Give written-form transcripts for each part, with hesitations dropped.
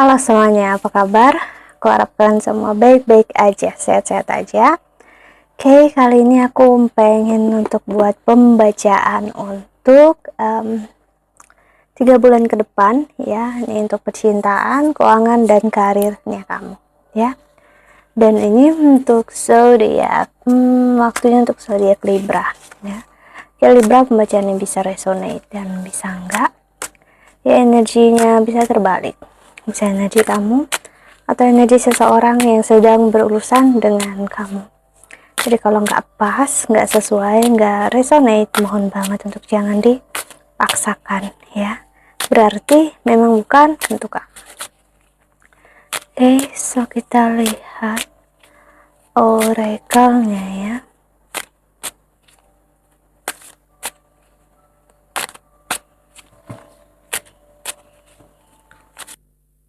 Halo semuanya, apa kabar? Aku harapkan semua baik-baik aja, sehat-sehat aja. Oke, kali ini aku pengen untuk buat pembacaan untuk 3 bulan ke depan ya. Ini untuk percintaan, keuangan, dan karirnya kamu ya. Dan ini untuk zodiak, waktunya untuk zodiak Libra ya. Ya Libra, pembacaan yang bisa resonate dan bisa enggak. Ya energinya bisa terbalik, bisa energi kamu atau energi seseorang yang sedang berurusan dengan kamu. Jadi kalau nggak pas, nggak sesuai, nggak resonate, mohon banget untuk jangan dipaksakan ya. Berarti memang bukan untuk kamu. Oke, so kita lihat oracle-nya ya.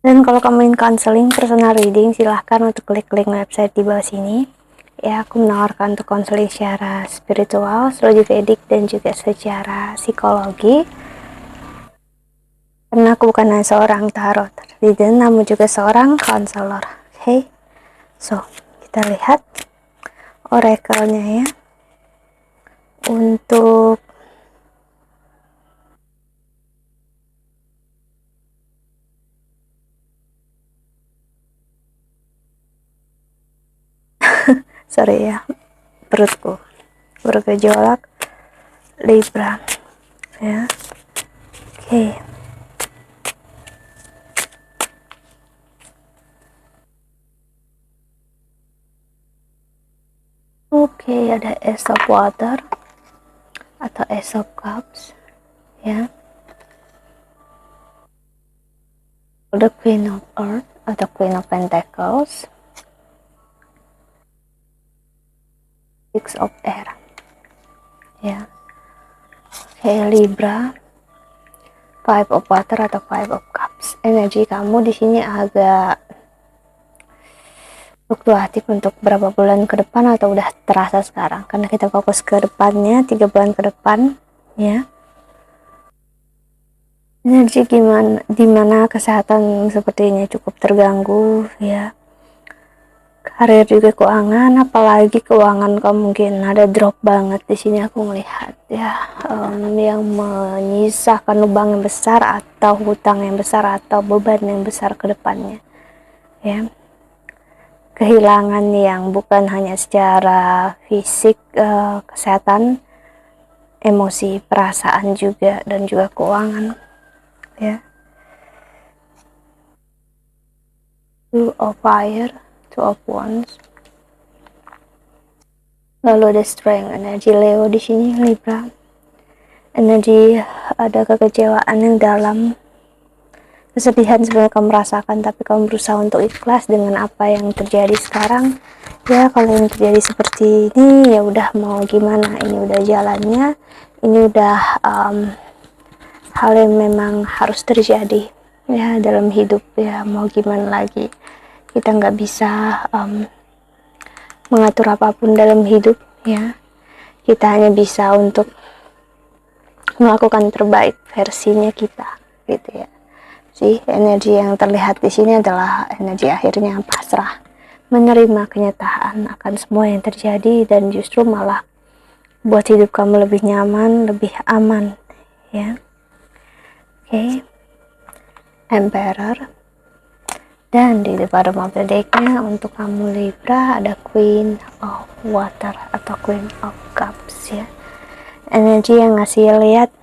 Dan kalau kamu ingin counseling personal reading, silahkan untuk klik link website di bawah sini. Ya, aku menawarkan untuk konseling secara spiritual, astrologi Vedic, dan juga secara psikologi. Karena aku bukan hanya seorang tarot reader, namun juga seorang konselor. Oke, so kita lihat oracle-nya ya. Untuk sorry ya, perutku bergejolak. Libra ya. Oke. Oke, ada Ace of Water atau Ace of Cups ya. The Queen of Earth atau Queen of Pentacles, Six of Air ya. Oke, Libra, Five of Water atau Five of Cups. Energi kamu di sini agak fluktuatif untuk berapa bulan ke depan atau udah terasa sekarang, karena kita fokus ke depannya 3 bulan ke depan ya. Energi dimana kesehatan sepertinya cukup terganggu ya. Karir juga keuangan, apalagi keuangan kamu mungkin ada drop banget di sini aku melihat ya, yang menyisakan lubang yang besar atau hutang yang besar atau beban yang besar ke depannya ya. Kehilangan yang bukan hanya secara fisik, kesehatan, emosi, perasaan juga, dan juga keuangan ya. Two of Fire, Two of Wands. Lalu ada Strength, energi Leo di sini, Libra. Energi ada kekecewaan yang dalam, kesedihan sebenarnya kamu rasakan, tapi kamu berusaha untuk ikhlas dengan apa yang terjadi sekarang ya. Kalau yang terjadi seperti ini ya udah, mau gimana, ini udah jalannya, ini udah hal yang memang harus terjadi ya dalam hidup ya. Mau gimana lagi, kita nggak bisa mengatur apapun dalam hidup ya. Kita hanya bisa untuk melakukan terbaik versinya kita gitu ya. Energi yang terlihat di sini adalah energi akhirnya pasrah, menerima kenyataan akan semua yang terjadi, dan justru malah buat hidup kamu lebih nyaman, lebih aman ya. Oke. Emperor. Dan di bottom of the deck-nya untuk kamu Libra ada Queen of Water atau Queen of Cups ya. Energi yang ngasih lihat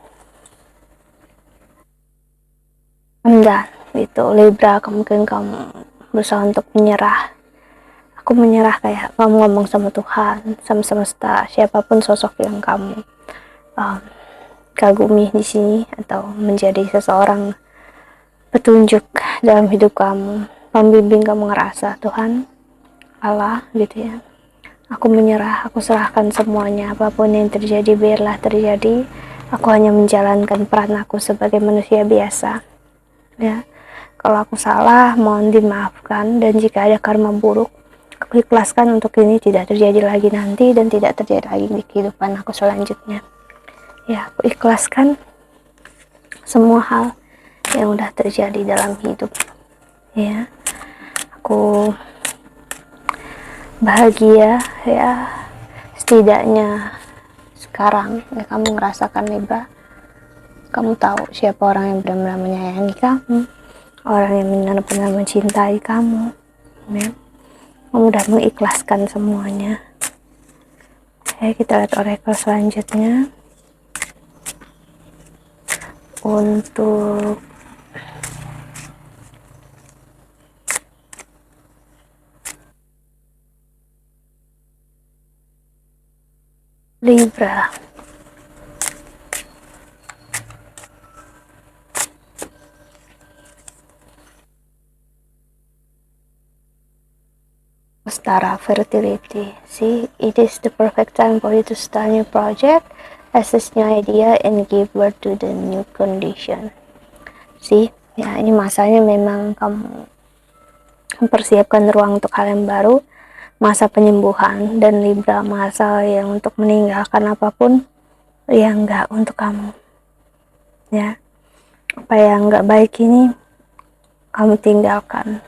enggak gitu Libra, mungkin kamu berusaha untuk menyerah. Aku menyerah, kayak kamu ngomong sama Tuhan, sama semesta, siapapun sosok yang kamu kagumi di sini atau menjadi seseorang petunjuk dalam hidup kamu, pembimbing kamu, ngerasa Tuhan, Allah gitu ya. Aku menyerah, aku serahkan semuanya, apapun yang terjadi biarlah terjadi. Aku hanya menjalankan peran aku sebagai manusia biasa ya. Kalau aku salah, mohon dimaafkan, dan jika ada karma buruk, aku ikhlaskan untuk ini tidak terjadi lagi nanti, dan tidak terjadi lagi di kehidupan aku selanjutnya ya. Aku ikhlaskan semua hal yang udah terjadi dalam hidup ya. Aku bahagia ya, setidaknya sekarang ya kamu merasakan Libra, kamu tahu siapa orang yang benar-benar menyayangi kamu, orang yang benar-benar mencintai kamu ya. Kamu udah mengikhlaskan semuanya. Oke, kita lihat oracle selanjutnya untuk Libra. Stara fertility. See, it is the perfect time for you to start new project, assess new idea, and give birth to the new condition. See, ya ini masanya memang kamu mempersiapkan ruang untuk hal yang baru, masa penyembuhan, dan Libra masa yang untuk meninggalkan apapun yang enggak untuk kamu. Ya, apa yang enggak baik ini kamu tinggalkan.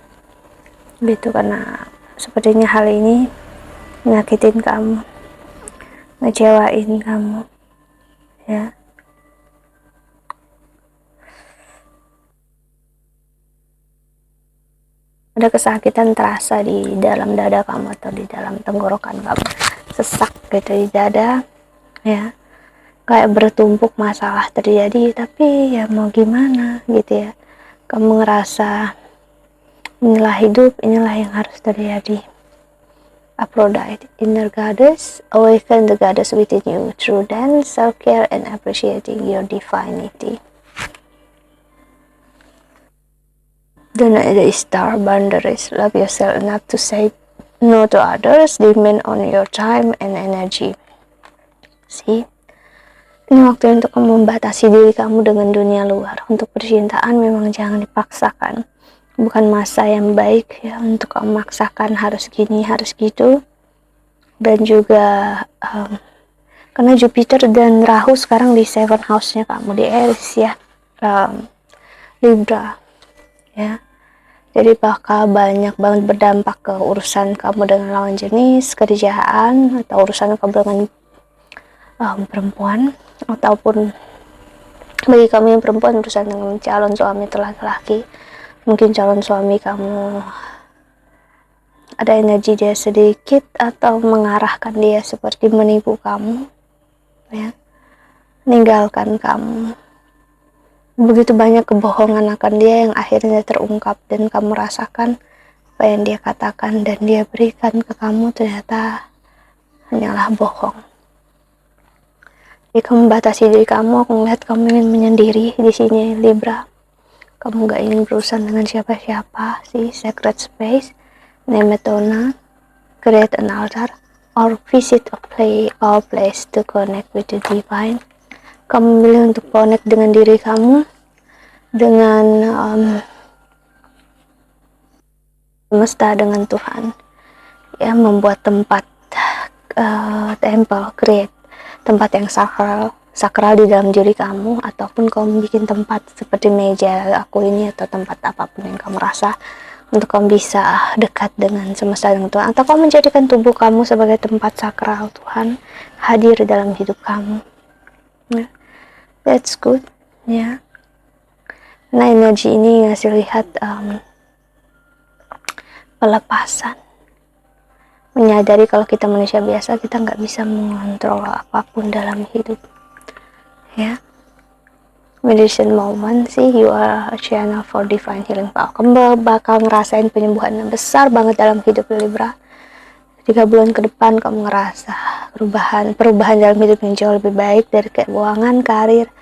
Gitu, karena sepertinya hal ini nyakitin kamu, ngecewain kamu ya. Ada kesakitan terasa di dalam dada kamu atau di dalam tenggorokan kamu, sesak gitu di dada ya, kayak bertumpuk masalah terjadi, tapi ya mau gimana gitu ya. Kamu ngerasa inilah hidup, inilah yang harus terjadi. Aphrodite, inner goddess, awaken the goddess within you through dance, self-care, and appreciating your divinity. The star boundaries, love yourself enough to say no to others, demand on your time and energy. See, ini waktu untuk membatasi diri kamu dengan dunia luar. Untuk percintaan memang jangan dipaksakan. Bukan masa yang baik ya untuk memaksakan harus gini, harus gitu. Dan juga karena Jupiter dan Rahu sekarang di 7 house-nya kamu, di Aries ya, Libra ya. Jadi bakal banyak banget berdampak ke urusan kamu dengan lawan jenis, kerjaan, atau urusan kamu dengan perempuan, ataupun bagi kamu yang perempuan urusan dengan calon suami atau laki-laki. Mungkin calon suami kamu ada energi dia sedikit atau mengarahkan dia seperti menipu kamu ya, meninggalkan kamu. Begitu banyak kebohongan akan dia yang akhirnya terungkap, dan kamu rasakan apa yang dia katakan dan dia berikan ke kamu ternyata hanyalah bohong. Jadi kamu batasi diri kamu. Aku melihat kamu ingin menyendiri di sini Libra. Kamu gak ingin berurusan dengan siapa-siapa sih. Sacred space, Nemetona, create an altar, or visit a place to connect with the divine. Kamu memilih untuk connect dengan diri kamu, dengan semesta, dengan Tuhan ya, membuat tempat temple, create tempat yang sakral di dalam diri kamu, ataupun kamu bikin tempat seperti meja aku ini atau tempat apapun yang kamu rasa untuk kamu bisa dekat dengan semesta, dengan Tuhan, atau kamu menjadikan tubuh kamu sebagai tempat sakral Tuhan hadir dalam hidup kamu ya. That's good ya. Nah, energi ini ngasih lihat pelepasan, menyadari kalau kita manusia biasa, kita nggak bisa mengontrol apapun dalam hidup ya. Meditation moment sih, you are a channel for divine healing power. Kamu bakal ngerasain penyembuhan yang besar banget dalam hidup Libra. 3 bulan ke depan kamu ngerasa perubahan dalam hidup yang jauh lebih baik, dari keuangan, karir,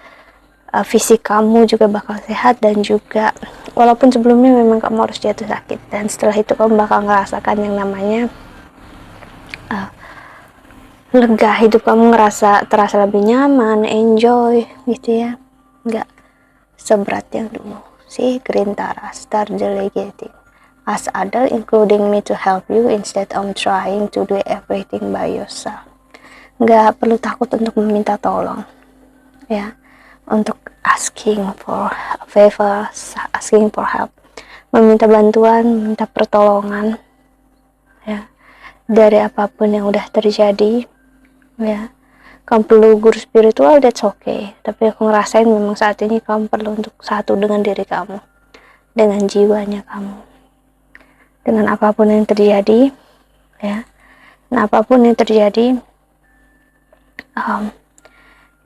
fisik kamu juga bakal sehat, dan juga walaupun sebelumnya memang kamu harus jatuh sakit, dan setelah itu kamu bakal ngerasakan yang namanya lega. Hidup kamu terasa lebih nyaman, enjoy gitu ya, nggak seberat yang dulu. Si Green Tara, start delegating, ask other including me to help you instead of trying to do everything by yourself. Nggak perlu takut untuk meminta tolong ya, untuk asking for favors, asking for help. meminta bantuan, meminta pertolongan, ya, dari apapun yang udah terjadi, ya. Kamu perlu guru spiritual, that's okay. Tapi aku ngerasain memang saat ini kamu perlu untuk satu dengan diri kamu, dengan jiwanya kamu, dengan apapun yang terjadi, ya. Nah, apapun yang terjadi,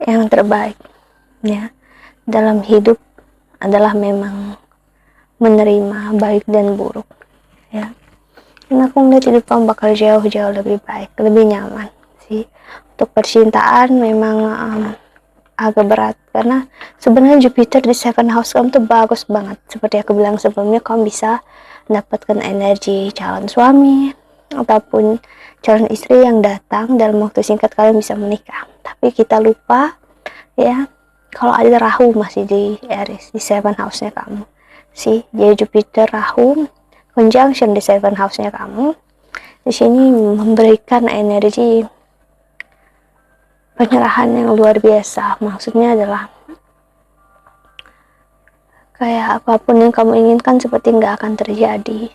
yang terbaik, ya, dalam hidup adalah memang menerima baik dan buruk, ya. Dan aku ngeliat hidup kamu bakal jauh-jauh lebih baik, lebih nyaman sih. Untuk percintaan memang agak berat, karena sebenarnya Jupiter di 7 house kamu tuh bagus banget. Seperti aku bilang sebelumnya, kamu bisa mendapatkan energi calon suami ataupun calon istri yang datang dalam waktu singkat, kalian bisa menikah. Tapi kita lupa, ya, kalau ada Rahu masih di Aries, di 7 house-nya kamu sih. Jadi Jupiter Rahu conjunction di 7 house-nya kamu di sini memberikan energi penyerahan yang luar biasa. Maksudnya adalah kayak apapun yang kamu inginkan seperti nggak akan terjadi,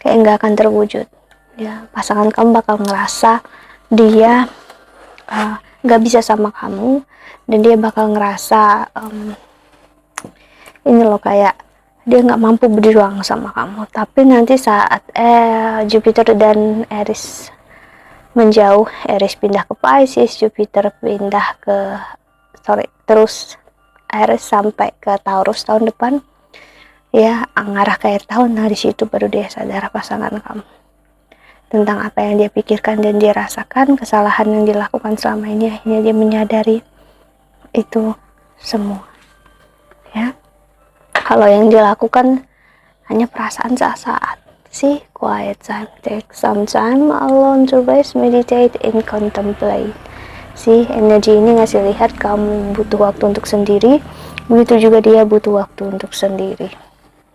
kayak nggak akan terwujud, ya. Pasangan kamu bakal ngerasa dia nggak bisa sama kamu, dan dia bakal ngerasa ini loh, kayak dia nggak mampu berjuang sama kamu. Tapi nanti saat Jupiter dan Aries menjauh, Aries pindah ke Pisces, Jupiter pindah ke terus Aries sampai ke Taurus tahun depan, ya, ngarah ke akhir tahun. Nah, di situ baru dia sadar, pasangan kamu, tentang apa yang dia pikirkan dan dia rasakan, kesalahan yang dilakukan selama ini. Akhirnya dia menyadari itu semua, ya. Kalau yang dilakukan hanya perasaan saat-saat sih. Quiet time, take some time alone to rest, meditate and contemplate. Sih, energi ini ngasih lihat kamu butuh waktu untuk sendiri, begitu juga dia butuh waktu untuk sendiri,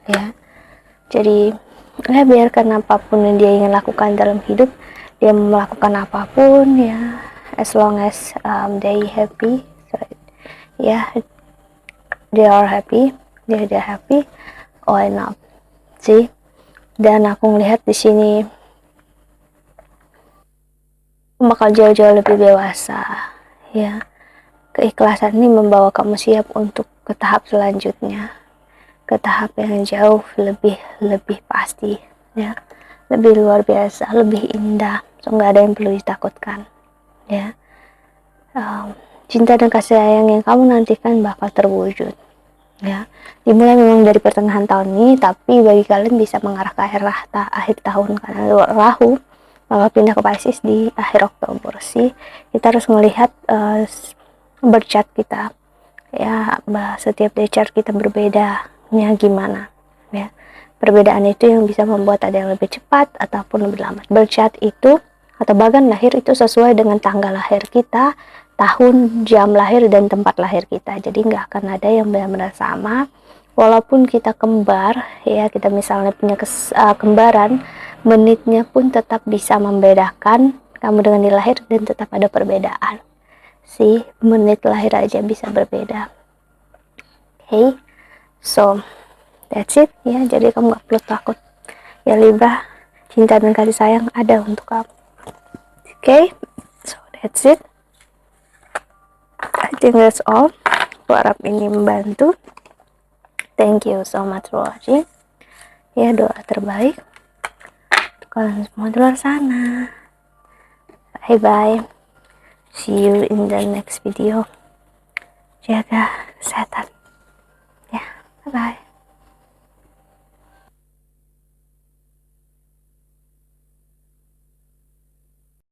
ya. Jadi ya, biarkan apapun yang dia ingin lakukan dalam hidup, dia melakukan apapun, ya, as long as they happy, so, ya, they are happy, dia happy, why not sih. Dan aku ngelihat di sini bakal jauh-jauh lebih dewasa, ya. Keikhlasan ini membawa kamu siap untuk ke tahap selanjutnya, ke tahap yang jauh lebih pasti, ya, lebih luar biasa, lebih indah. So, nggak ada yang perlu ditakutkan, ya. Cinta dan kasih sayang yang kamu nantikan bakal terwujud, ya. Dimulai memang dari pertengahan tahun ini, tapi bagi kalian bisa mengarah ke akhir tahun, karena Rahu bakal pindah ke Pisces di akhir Oktober sih. Kita harus melihat birth chart kita, ya. Setiap day chart kita berbedanya gimana, ya. Perbedaan itu yang bisa membuat ada yang lebih cepat ataupun lebih lambat. Birth chart itu atau bagan lahir itu sesuai dengan tanggal lahir kita, tahun, jam lahir, dan tempat lahir kita. Jadi nggak akan ada yang benar-benar sama. Walaupun kita kembar, ya, kita misalnya punya kembaran, menitnya pun tetap bisa membedakan kamu dengan di lahir, dan tetap ada perbedaan sih. Menit lahir aja bisa berbeda. Okay, so that's it, ya. Jadi kamu gak perlu takut, ya, Libra. Cinta dan kasih sayang ada untuk kamu. Okay, so that's it. I think that's all. Aku harap ini membantu. Thank you so much for watching. Ya, doa terbaik untuk kalian semua di luar sana. Bye bye. See you in the next video. Jaga kesehatan. Ya, bye bye.